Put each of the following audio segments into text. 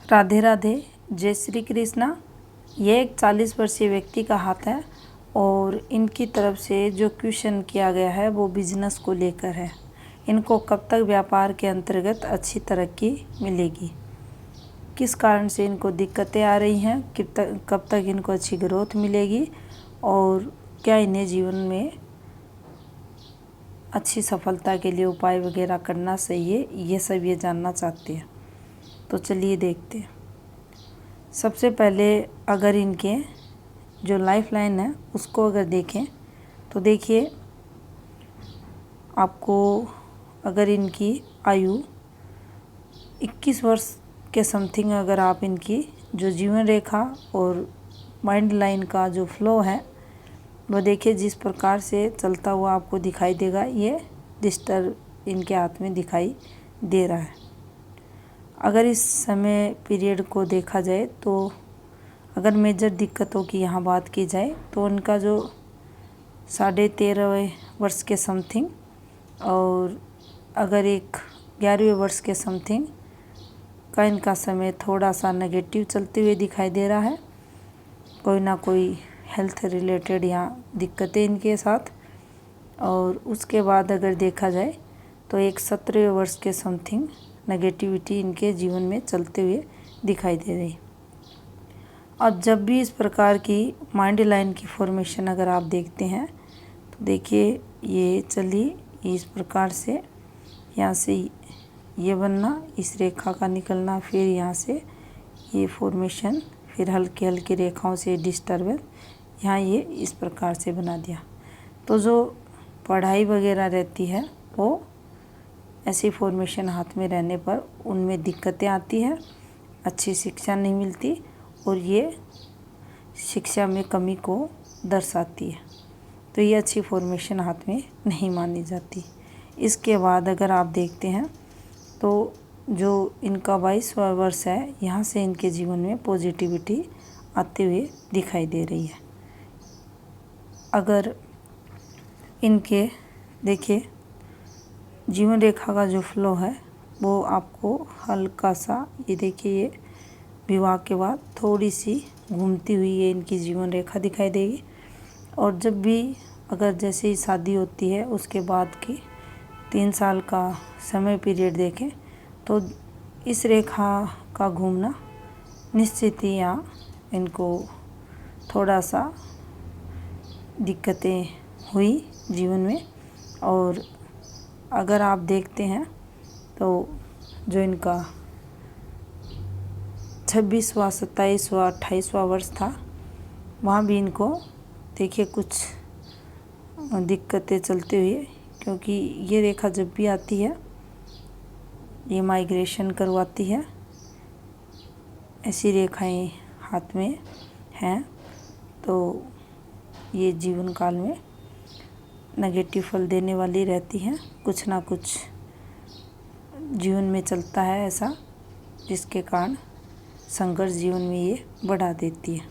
राधे राधे, जय श्री कृष्णा। ये एक 40 वर्षीय व्यक्ति का हाथ है और इनकी तरफ से जो क्वेश्चन किया गया है वो बिजनेस को लेकर है। इनको कब तक व्यापार के अंतर्गत अच्छी तरक्की मिलेगी, किस कारण से इनको दिक्कतें आ रही हैं, कब तक इनको अच्छी ग्रोथ मिलेगी और क्या इन्हें जीवन में अच्छी सफलता के लिए उपाय वगैरह करना सही है, ये सब ये जानना चाहते हैं। तो चलिए देखते हैं। सबसे पहले अगर इनके जो लाइफ लाइन है उसको अगर देखें तो देखिए, आपको अगर इनकी आयु 21 वर्ष के समथिंग अगर आप इनकी जो जीवन रेखा और माइंड लाइन का जो फ्लो है वो देखिए, जिस प्रकार से चलता हुआ आपको दिखाई देगा, ये डिस्टर्ब इनके हाथ में दिखाई दे रहा है। अगर इस समय पीरियड को देखा जाए तो अगर मेजर दिक्कतों की यहाँ बात की जाए तो उनका जो 13.5 वर्ष के समथिंग और अगर एक 11वें वर्ष के समथिंग का इनका समय थोड़ा सा नेगेटिव चलते हुए दिखाई दे रहा है। कोई ना कोई हेल्थ रिलेटेड यहाँ दिक्कतें इनके साथ। और उसके बाद अगर देखा जाए तो एक 17वें वर्ष के समथिंग नेगेटिविटी इनके जीवन में चलते हुए दिखाई दे रही। अब जब भी इस प्रकार की माइंड लाइन की फॉर्मेशन अगर आप देखते हैं तो देखिए, ये चली इस प्रकार से यहाँ से ये बनना, इस रेखा का निकलना, फिर यहाँ से ये फॉर्मेशन, फिर हल्के हल्के रेखाओं से डिस्टर्बेंस, यहाँ ये इस प्रकार से बना दिया। तो जो पढ़ाई वगैरह रहती है वो ऐसी फॉर्मेशन हाथ में रहने पर उनमें दिक्कतें आती हैं, अच्छी शिक्षा नहीं मिलती और ये शिक्षा में कमी को दर्शाती है। तो ये अच्छी फॉर्मेशन हाथ में नहीं मानी जाती। इसके बाद अगर आप देखते हैं तो जो इनका 22वां वर्ष है, यहाँ से इनके जीवन में पॉजिटिविटी आते हुए दिखाई दे रही है। अगर इनके देखिए जीवन रेखा का जो फ्लो है वो आपको हल्का सा, ये देखिए, ये विवाह के बाद थोड़ी सी घूमती हुई ये इनकी जीवन रेखा दिखाई देगी। और जब भी अगर जैसे ही शादी होती है उसके बाद की 3 साल का समय पीरियड देखें तो इस रेखा का घूमना निश्चित ही यहाँ इनको थोड़ा सा दिक्कतें हुई जीवन में। और अगर आप देखते हैं तो जो इनका 26वां, 27वां, 28वां वर्ष था, वहाँ भी इनको देखिए कुछ दिक्कतें चलते हुए, क्योंकि ये रेखा जब भी आती है ये माइग्रेशन करवाती है। ऐसी रेखाएं हाथ में हैं तो ये जीवन काल में नेगेटिव फल देने वाली रहती हैं। कुछ ना कुछ जीवन में चलता है ऐसा, जिसके कारण संघर्ष जीवन में ये बढ़ा देती है।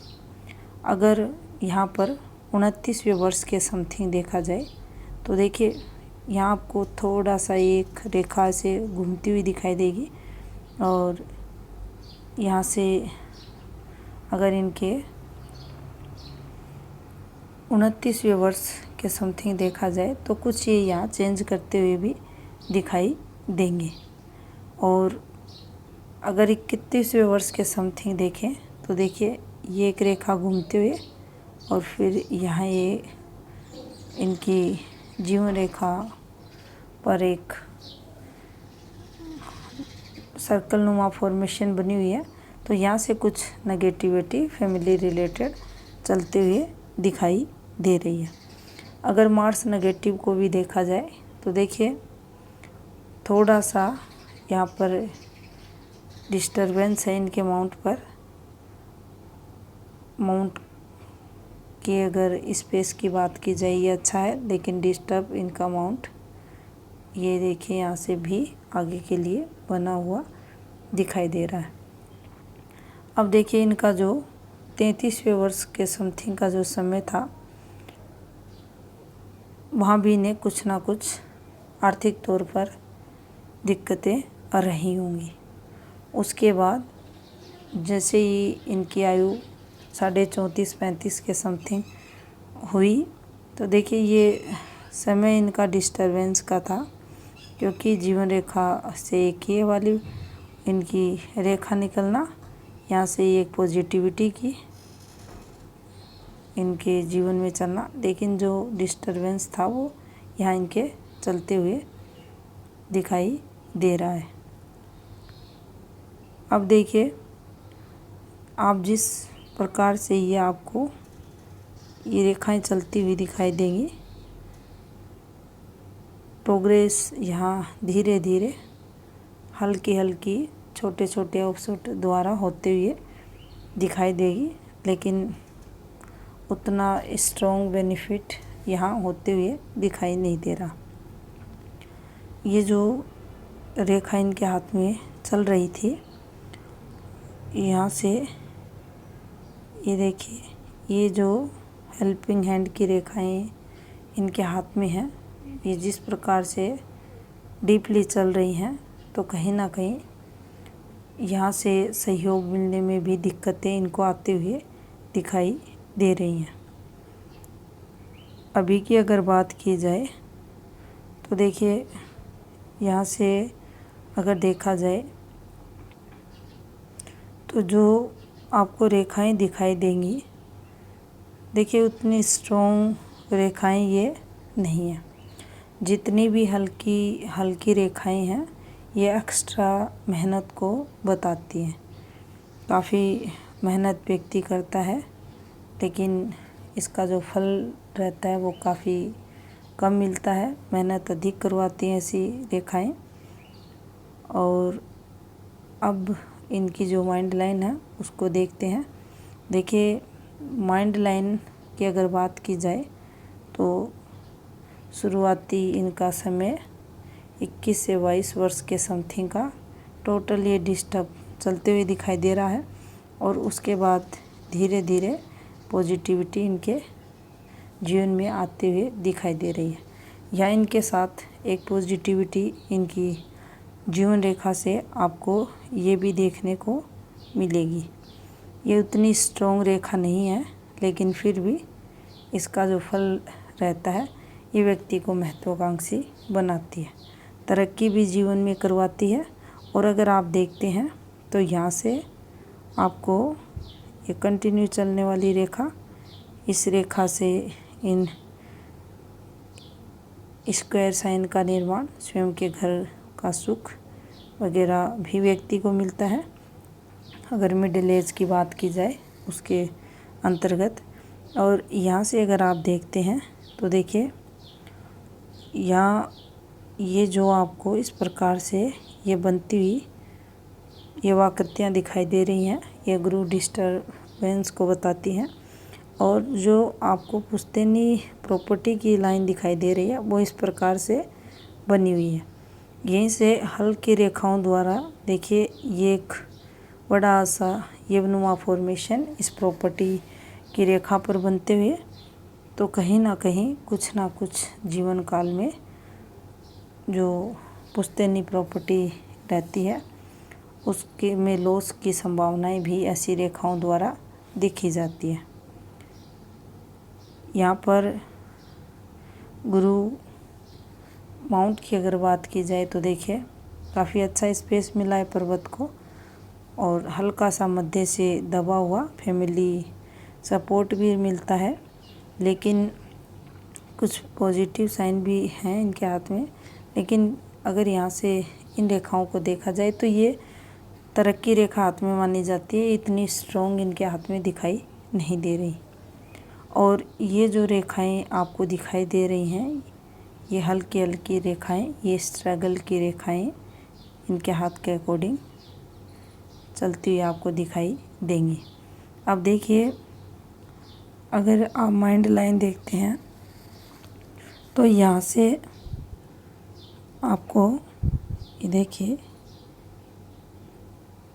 अगर यहाँ पर 29वें वर्ष के समथिंग देखा जाए तो देखिए, यहाँ आपको थोड़ा सा एक रेखा से घूमती हुई दिखाई देगी और यहाँ से अगर इनके 29वें वर्ष के समथिंग देखा जाए तो कुछ ये यहाँ चेंज करते हुए भी दिखाई देंगे। और अगर 31वें वर्ष के समथिंग देखें तो देखिए, ये एक रेखा घूमते हुए और फिर यहाँ ये इनकी जीवन रेखा पर एक सर्कल नुमा फॉर्मेशन बनी हुई है। तो यहाँ से कुछ नेगेटिविटी फैमिली रिलेटेड चलते हुए दिखाई दे रही है। अगर मार्स नेगेटिव को भी देखा जाए तो देखिए, थोड़ा सा यहाँ पर डिस्टरबेंस है इनके माउंट पर। माउंट की अगर स्पेस की बात की जाए ये अच्छा है, लेकिन डिस्टर्ब इनका माउंट ये देखिए यहाँ से भी आगे के लिए बना हुआ दिखाई दे रहा है। अब देखिए, इनका जो 33वें वर्ष के समथिंग का जो समय था, वहाँ भी इन्हें कुछ ना कुछ आर्थिक तौर पर दिक्कतें रही होंगी। उसके बाद जैसे ही इनकी आयु 34.5-35 के समथिंग हुई तो देखिए ये समय इनका डिस्टरबेंस का था, क्योंकि जीवन रेखा से एक ये वाली इनकी रेखा निकलना, यहाँ से एक पॉजिटिविटी की इनके जीवन में चलना, लेकिन जो डिस्टरबेंस था वो यहाँ इनके चलते हुए दिखाई दे रहा है। अब देखिए आप जिस प्रकार से ये आपको ये रेखाएं चलती हुई दिखाई देंगी, प्रोग्रेस यहाँ धीरे धीरे हल्की हल्की छोटे छोटे ऑफशूट द्वारा होते हुए दिखाई देगी, लेकिन उतना स्ट्रॉन्ग बेनिफिट यहाँ होते हुए दिखाई नहीं दे रहा। ये जो रेखा इनके हाथ में चल रही थी, यहाँ से ये देखिए, ये जो हेल्पिंग हैंड की रेखाएं इनके हाथ में हैं, ये जिस प्रकार से डीपली चल रही हैं, तो कहीं ना कहीं यहाँ से सहयोग मिलने में भी दिक्कतें इनको आते हुए दिखाई दे रही हैं। अभी की अगर बात की जाए तो देखिए यहाँ से अगर देखा जाए तो जो आपको रेखाएं दिखाई देंगी, देखिए उतनी स्ट्रॉन्ग रेखाएं ये नहीं हैं। जितनी भी हल्की हल्की रेखाएं हैं ये एक्स्ट्रा मेहनत को बताती हैं। काफ़ी मेहनत व्यक्ति करता है, लेकिन इसका जो फल रहता है वो काफ़ी कम मिलता है। मेहनत अधिक करवाती हैं ऐसी रेखाएं। और अब इनकी जो माइंड लाइन है उसको देखते हैं। देखिए माइंड लाइन की अगर बात की जाए तो शुरुआती इनका समय 21 से 22 वर्ष के समथिंग का टोटल ये डिस्टर्ब चलते हुए दिखाई दे रहा है, और उसके बाद धीरे धीरे पॉजिटिविटी इनके जीवन में आते हुए दिखाई दे रही है। या इनके साथ एक पॉजिटिविटी इनकी जीवन रेखा से आपको ये भी देखने को मिलेगी। ये उतनी स्ट्रॉन्ग रेखा नहीं है, लेकिन फिर भी इसका जो फल रहता है ये व्यक्ति को महत्वाकांक्षी बनाती है, तरक्की भी जीवन में करवाती है। और अगर आप देखते हैं तो यहाँ से आपको ये कंटिन्यू चलने वाली रेखा, इस रेखा से इन स्क्वायर साइन का निर्माण, स्वयं के घर का सुख वगैरह भी व्यक्ति को मिलता है, अगर मिडिल एज की बात की जाए उसके अंतर्गत। और यहाँ से अगर आप देखते हैं तो देखिए यहाँ ये जो आपको इस प्रकार से ये बनती हुई ये आकृतियाँ दिखाई दे रही हैं, ये गुरु डिस्टर्बेंस को बताती हैं। और जो आपको पुश्तैनी प्रॉपर्टी की लाइन दिखाई दे रही है वो इस प्रकार से बनी हुई है। यहीं से हल्की रेखाओं द्वारा देखिए ये एक बड़ा सा येवनुमा फॉर्मेशन इस प्रॉपर्टी की रेखा पर बनते हुए, तो कहीं ना कहीं कुछ ना कुछ जीवन काल में जो पुश्तैनी प्रॉपर्टी रहती है उसके में लॉस की संभावनाएं भी ऐसी रेखाओं द्वारा देखी जाती है। यहाँ पर गुरु माउंट की अगर बात की जाए तो देखिए काफ़ी अच्छा स्पेस मिला है पर्वत को, और हल्का सा मध्य से दबा हुआ फैमिली सपोर्ट भी मिलता है, लेकिन कुछ पॉजिटिव साइन भी हैं इनके हाथ में। लेकिन अगर यहाँ से इन रेखाओं को देखा जाए तो ये तरक्की रेखा हाथ में मानी जाती है, इतनी स्ट्रॉन्ग इनके हाथ में दिखाई नहीं दे रही। और ये जो रेखाएं आपको दिखाई दे रही हैं ये हल्की हल्की रेखाएं, ये स्ट्रगल की रेखाएं इनके हाथ के अकॉर्डिंग चलती हुई आपको दिखाई देंगी। अब देखिए अगर आप माइंड लाइन देखते हैं तो यहाँ से आपको ये देखिए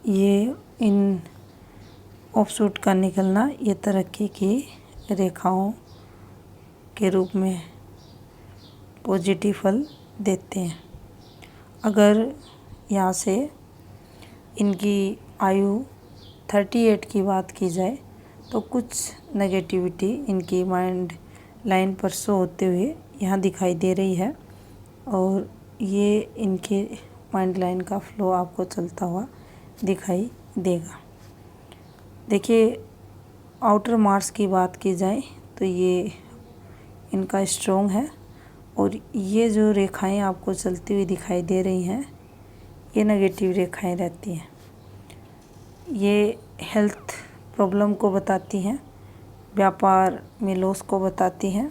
ये इन ऑफशूट का निकलना ये तरक्की की रेखाओं के रूप में पॉजिटिव फल देते हैं। अगर यहाँ से इनकी आयु 38 की बात की जाए तो कुछ नेगेटिविटी इनकी माइंड लाइन पर शो होते हुए यहाँ दिखाई दे रही है और ये इनके माइंड लाइन का फ्लो आपको चलता हुआ दिखाई देगा। देखिए, आउटर मार्क्स की बात की जाए तो ये इनका स्ट्रॉन्ग है और ये जो रेखाएं आपको चलती हुई दिखाई दे रही हैं ये नेगेटिव रेखाएं रहती हैं। ये हेल्थ प्रॉब्लम को बताती हैं, व्यापार में लॉस को बताती हैं,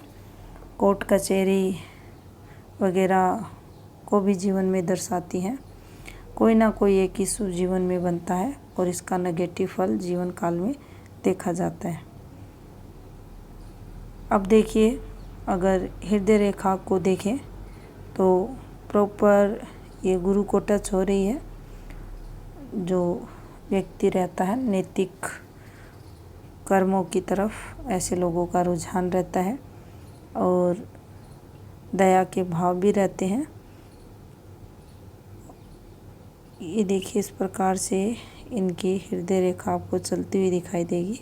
कोर्ट कचहरी वगैरह को भी जीवन में दर्शाती हैं। कोई ना कोई एक इशू जीवन में बनता है और इसका नेगेटिव फल जीवन काल में देखा जाता है। अब देखिए, अगर हृदय रेखा को देखें तो प्रॉपर ये गुरु को टच हो रही है। जो व्यक्ति रहता है नैतिक कर्मों की तरफ ऐसे लोगों का रुझान रहता है और दया के भाव भी रहते हैं। ये देखिए, इस प्रकार से इनकी हृदय रेखा आपको चलती हुई दिखाई देगी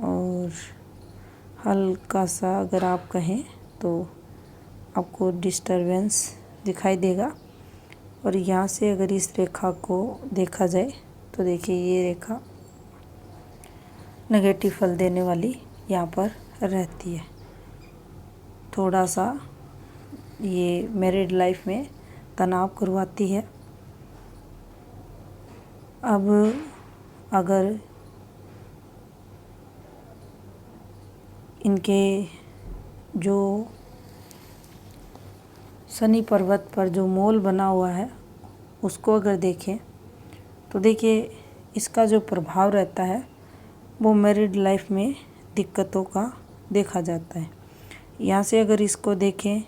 और हल्का सा अगर आप कहें तो आपको डिस्टरबेंस दिखाई देगा। और यहाँ से अगर इस रेखा को देखा जाए तो देखिए, ये रेखा नेगेटिव फल देने वाली यहाँ पर रहती है। थोड़ा सा ये मैरिड लाइफ में तनाव करवाती है। अब अगर इनके जो शनि पर्वत पर जो मोल बना हुआ है उसको अगर देखें तो देखिए, इसका जो प्रभाव रहता है वो मैरिड लाइफ में दिक्कतों का देखा जाता है। यहाँ से अगर इसको देखें,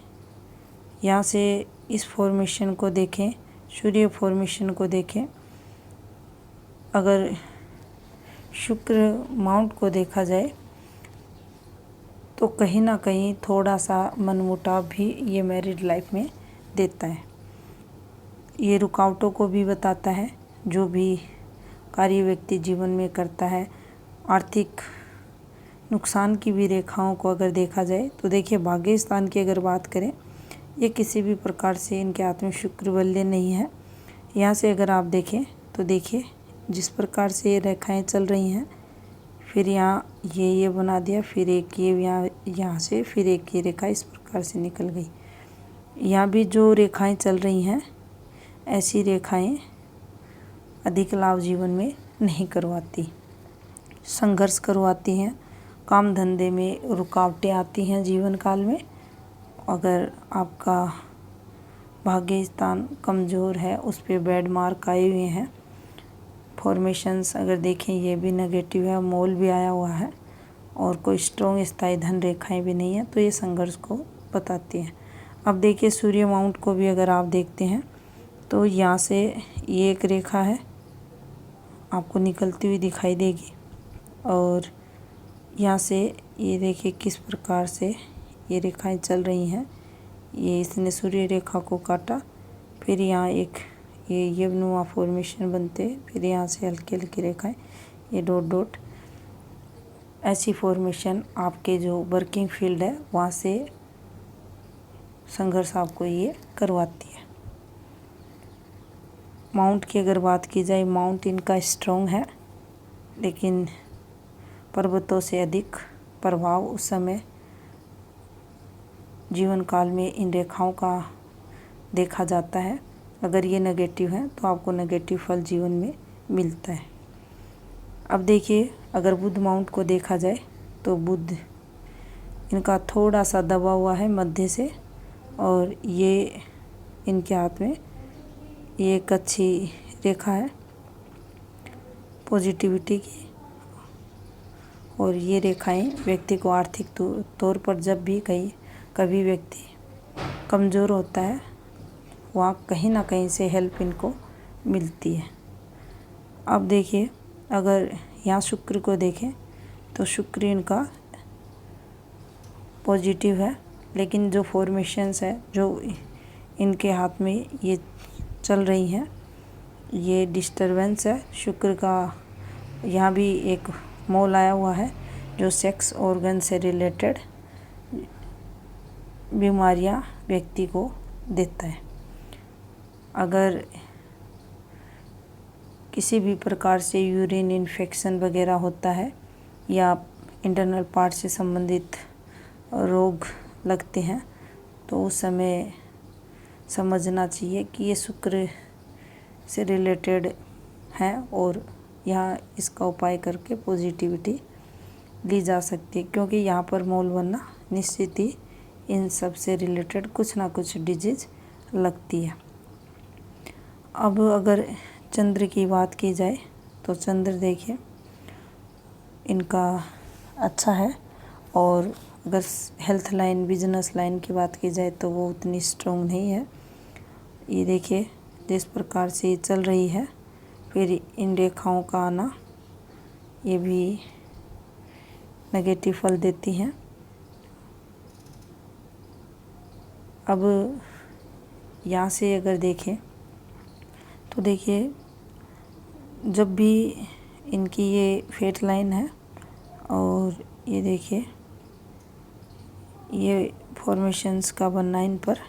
यहाँ से इस फॉर्मेशन को देखें, सूर्य फॉर्मेशन को देखें, अगर शुक्र माउंट को देखा जाए तो कहीं ना कहीं थोड़ा सा मनमुटाव भी ये मैरिड लाइफ में देता है। ये रुकावटों को भी बताता है जो भी कार्य व्यक्ति जीवन में करता है। आर्थिक नुकसान की भी रेखाओं को अगर देखा जाए तो देखिए, भाग्य स्थान की अगर बात करें, ये किसी भी प्रकार से इनके हाथ में शुक्र बल्य नहीं है। यहाँ से अगर आप देखें तो देखिए, जिस प्रकार से ये रेखाएं चल रही हैं, फिर यहाँ ये बना दिया, फिर एक ये यहाँ से फिर एक ये रेखा इस प्रकार से निकल गई। यहाँ भी जो रेखाएं चल रही हैं, ऐसी रेखाएं अधिक लाभ जीवन में नहीं करवाती, संघर्ष करवाती हैं। काम धंधे में रुकावटें आती हैं जीवन काल में। अगर आपका भाग्य स्थान कमज़ोर है, उस पर बैड मार्क आए हुए हैं, फॉर्मेशंस अगर देखें ये भी नेगेटिव है, मोल भी आया हुआ है और कोई स्ट्रॉन्ग स्थायी धन रेखाएं भी नहीं है, तो ये संघर्ष को बताती हैं। अब देखिए, सूर्य माउंट को भी अगर आप देखते हैं तो यहाँ से ये एक रेखा है आपको निकलती हुई दिखाई देगी और यहाँ से ये देखिए किस प्रकार से ये रेखाएं चल रही हैं। ये इसने सूर्य रेखा को काटा, फिर यहाँ एक ये यवनुमा फॉर्मेशन बनते, फिर यहाँ से हल्की हल्की रेखाएं, ये डॉट डॉट, ऐसी फॉर्मेशन आपके जो वर्किंग फील्ड है वहाँ से संघर्ष आपको ये करवाती है। माउंट की अगर बात की जाए, माउंट इनका स्ट्रॉन्ग है, लेकिन पर्वतों से अधिक प्रभाव उस समय जीवन काल में इन रेखाओं का देखा जाता है। अगर ये नेगेटिव है तो आपको नेगेटिव फल जीवन में मिलता है। अब देखिए, अगर बुध माउंट को देखा जाए तो बुध इनका थोड़ा सा दबा हुआ है मध्य से और ये इनके हाथ में ये एक अच्छी रेखा है पॉजिटिविटी की, और ये रेखाएं व्यक्ति को आर्थिक तौर पर जब भी कभी व्यक्ति कमज़ोर होता है, वहाँ कहीं ना कहीं से हेल्प इनको मिलती है। अब देखिए, अगर यहाँ शुक्र को देखें तो शुक्र इनका पॉजिटिव है, लेकिन जो फॉर्मेशंस है जो इनके हाथ में ये चल रही हैं, ये डिस्टरबेंस है शुक्र का। यहाँ भी एक मोल आया हुआ है जो सेक्स ऑर्गन से रिलेटेड बीमारियाँ व्यक्ति को देता है। अगर किसी भी प्रकार से यूरिन इन्फेक्शन वगैरह होता है या इंटरनल पार्ट से संबंधित रोग लगते हैं तो उस समय समझना चाहिए कि ये शुक्र से रिलेटेड है और यहाँ इसका उपाय करके पॉजिटिविटी ली जा सकती है, क्योंकि यहाँ पर मोल बनना निश्चित ही इन सब से रिलेटेड कुछ ना कुछ डिजीज लगती है। अब अगर चंद्र की बात की जाए तो चंद्र देखिए इनका अच्छा है, और अगर हेल्थ लाइन बिजनेस लाइन की बात की जाए तो वो उतनी स्ट्रॉन्ग नहीं है। ये देखिए जिस प्रकार से ये चल रही है, फिर इन रेखाओं का आना ये भी नेगेटिव फल देती हैं। अब यहाँ से अगर देखें तो देखिए जब भी इनकी ये फेट लाइन है और ये देखिए ये फॉर्मेशंस का बनना, इन पर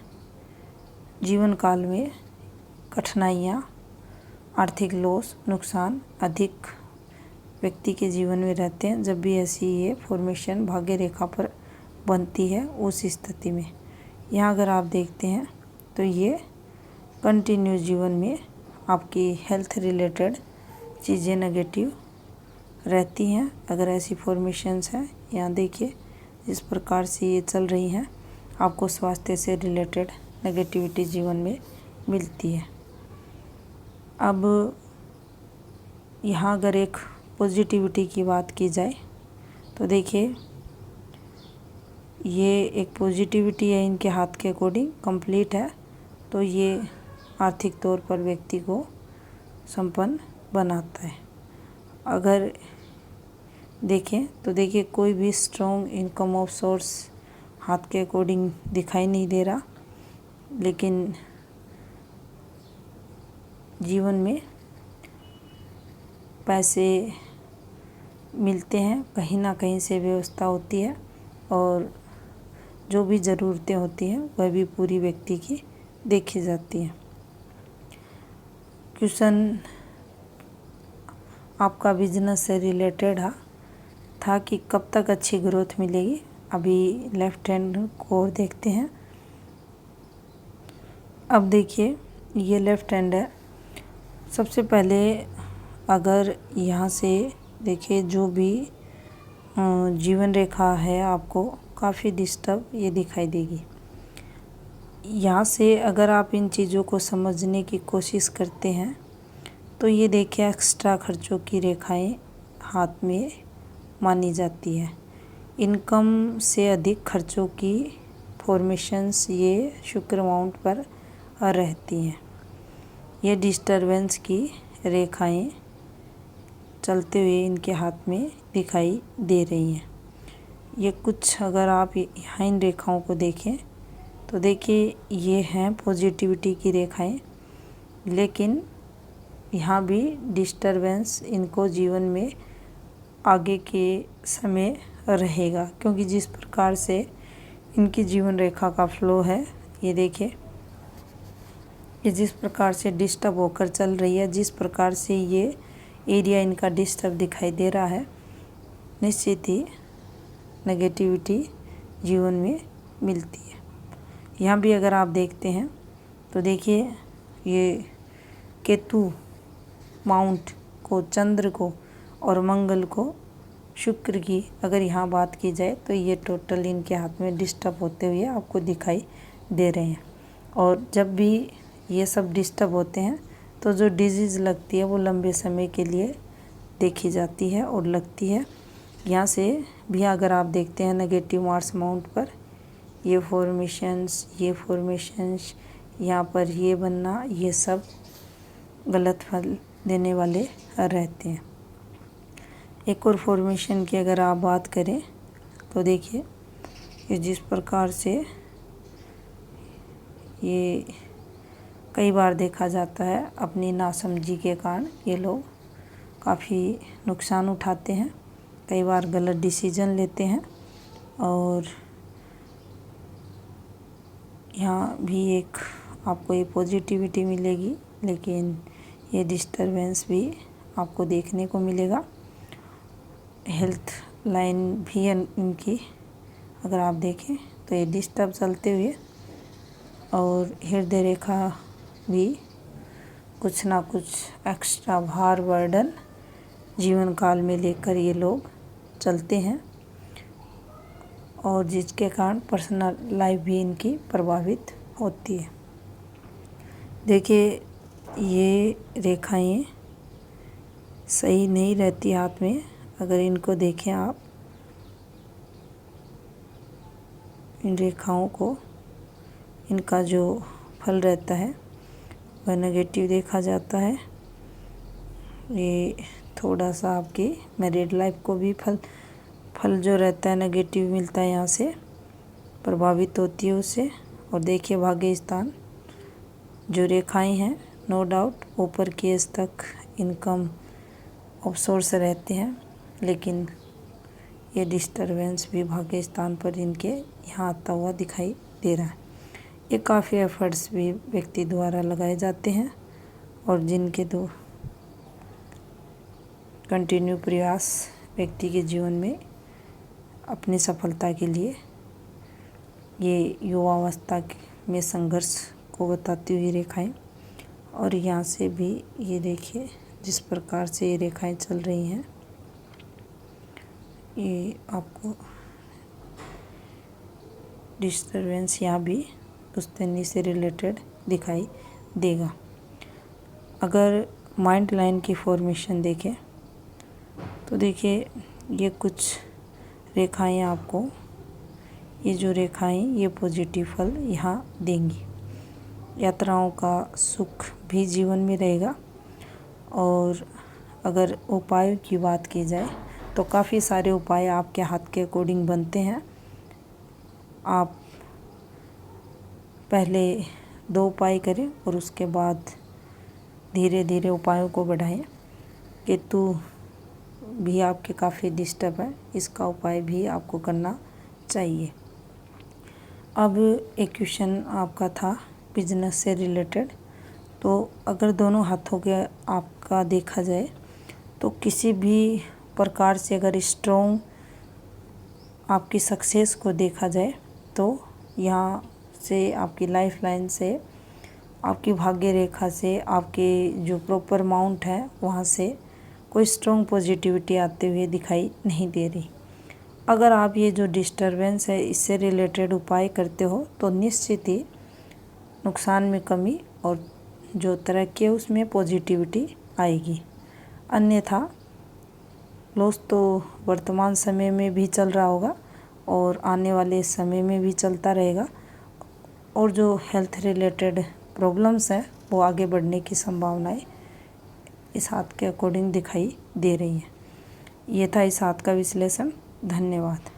जीवन काल में कठिनाइयाँ, आर्थिक लॉस, नुकसान अधिक व्यक्ति के जीवन में रहते हैं जब भी ऐसी ये फॉर्मेशन भाग्य रेखा पर बनती है। उस स्थिति में यहाँ अगर आप देखते हैं तो ये कंटिन्यू जीवन में आपकी हेल्थ रिलेटेड चीज़ें नेगेटिव रहती हैं। अगर ऐसी फॉर्मेशंस हैं, यहाँ देखिए जिस प्रकार से ये चल रही हैं, आपको स्वास्थ्य से रिलेटेड नेगेटिविटी जीवन में मिलती है। अब यहाँ अगर एक पॉजिटिविटी की बात की जाए तो देखिए ये एक पॉजिटिविटी है इनके हाथ के अकॉर्डिंग कंप्लीट है, तो ये आर्थिक तौर पर व्यक्ति को संपन्न बनाता है। अगर देखें तो देखिए कोई भी स्ट्रॉन्ग इनकम ऑफ सोर्स हाथ के अकॉर्डिंग दिखाई नहीं दे रहा, लेकिन जीवन में पैसे मिलते हैं, कहीं ना कहीं से व्यवस्था होती है और जो भी ज़रूरतें होती हैं वह भी पूरी व्यक्ति की देखी जाती हैं। क्वेश्चन आपका बिजनेस से रिलेटेड था कि कब तक अच्छी ग्रोथ मिलेगी। अभी लेफ्ट हैंड को और देखते हैं। अब देखिए ये लेफ्ट हैंड है। सबसे पहले अगर यहाँ से देखिए जो भी जीवन रेखा है आपको काफ़ी डिस्टर्ब ये दिखाई देगी। यहाँ से अगर आप इन चीज़ों को समझने की कोशिश करते हैं तो ये देखिए एक्स्ट्रा खर्चों की रेखाएं हाथ में मानी जाती है। इनकम से अधिक खर्चों की फॉर्मेशंस ये शुक्र माउंट पर रहती हैं। ये डिस्टरबेंस की रेखाएं चलते हुए इनके हाथ में दिखाई दे रही हैं। ये कुछ अगर आप यहाँ इन रेखाओं को देखें तो देखिए ये हैं पॉजिटिविटी की रेखाएं, लेकिन यहाँ भी डिस्टरबेंस इनको जीवन में आगे के समय रहेगा, क्योंकि जिस प्रकार से इनकी जीवन रेखा का फ्लो है, ये देखिए ये जिस प्रकार से डिस्टर्ब होकर चल रही है, जिस प्रकार से ये एरिया इनका डिस्टर्ब दिखाई दे रहा है, निश्चित ही नेगेटिविटी जीवन में मिलती है। यहाँ भी अगर आप देखते हैं तो देखिए ये केतु माउंट को, चंद्र को और मंगल को, शुक्र की अगर यहाँ बात की जाए तो ये टोटल इनके हाथ में डिस्टर्ब होते हुए आपको दिखाई दे रहे हैं। और जब भी ये सब डिस्टर्ब होते हैं तो जो डिजीज़ लगती है वो लंबे समय के लिए देखी जाती है और लगती है। यहाँ से भी अगर आप देखते हैं नेगेटिव मार्स माउंट पर ये फॉर्मेशंस यहाँ पर ये बनना, ये सब गलत फल देने वाले रहते हैं। एक और फॉर्मेशन की अगर आप बात करें तो देखिए ये जिस प्रकार से ये कई बार देखा जाता है अपनी नासमझी के कारण ये लोग काफ़ी नुकसान उठाते हैं, कई बार गलत डिसीजन लेते हैं। और यहाँ भी एक आपको ये पॉजिटिविटी मिलेगी, लेकिन ये डिस्टरबेंस भी आपको देखने को मिलेगा। हेल्थ लाइन भी इनकी अगर आप देखें तो ये डिस्टर्ब चलते हुए, और हृदय रेखा भी कुछ ना कुछ एक्स्ट्रा भार बर्डन जीवन काल में लेकर ये लोग चलते हैं, और जिसके कारण पर्सनल लाइफ भी इनकी प्रभावित होती है। देखिए ये रेखाएं सही नहीं रहती हाथ में, अगर इनको देखें आप, इन रेखाओं को, इनका जो फल रहता है वह नेगेटिव देखा जाता है। ये थोड़ा सा आपकी मैरिड लाइफ को भी फल जो रहता है नेगेटिव मिलता है, यहाँ से प्रभावित होती है उससे। और देखिए भाग्य स्थान जो रेखाएं हैं, नो डाउट ऊपर की एज तक इनकम ऑफ सोर्स रहते हैं, लेकिन ये डिस्टरबेंस भी भाग्य स्थान पर इनके यहाँ आता हुआ दिखाई दे रहा है। ये काफ़ी एफर्ट्स भी व्यक्ति द्वारा लगाए जाते हैं, और जिनके दो कंटिन्यू प्रयास व्यक्ति के जीवन में अपनी सफलता के लिए ये युवावस्था में संघर्ष को बताती हुई रेखाएं। और यहाँ से भी ये देखिए जिस प्रकार से ये रेखाएं चल रही हैं, ये आपको डिस्टरबेंस यहाँ भी पुश्तैनी से रिलेटेड दिखाई देगा। अगर माइंड लाइन की फॉर्मेशन देखें तो देखिए ये कुछ रेखाएं आपको, ये जो रेखाएं ये पॉजिटिव फल यहाँ देंगी। यात्राओं का सुख भी जीवन में रहेगा। और अगर उपायों की बात की जाए तो काफ़ी सारे उपाय आपके हाथ के अकॉर्डिंग बनते हैं। आप पहले 2 उपाय करें और उसके बाद धीरे धीरे उपायों को बढ़ाएं। केतु भी आपके काफ़ी डिस्टर्ब है, इसका उपाय भी आपको करना चाहिए। अब एक क्वेश्चन आपका था बिजनेस से रिलेटेड, तो अगर दोनों हाथों के आपका देखा जाए तो किसी भी प्रकार से अगर स्ट्रॉन्ग आपकी सक्सेस को देखा जाए तो यहाँ से आपकी लाइफ लाइन से, आपकी भाग्य रेखा से, आपके जो प्रॉपर माउंट है वहाँ से कोई स्ट्रॉन्ग पॉजिटिविटी आते हुए दिखाई नहीं दे रही। अगर आप ये जो डिस्टरबेंस है इससे रिलेटेड उपाय करते हो तो निश्चित ही नुकसान में कमी और जो तरक्की है उसमें पॉजिटिविटी आएगी। अन्यथा लॉस तो वर्तमान समय में भी चल रहा होगा और आने वाले समय में भी चलता रहेगा, और जो हेल्थ रिलेटेड प्रॉब्लम्स हैं वो आगे बढ़ने की संभावनाएं इस हाथ के अकॉर्डिंग दिखाई दे रही हैं। ये था इस हाथ का विश्लेषण। धन्यवाद।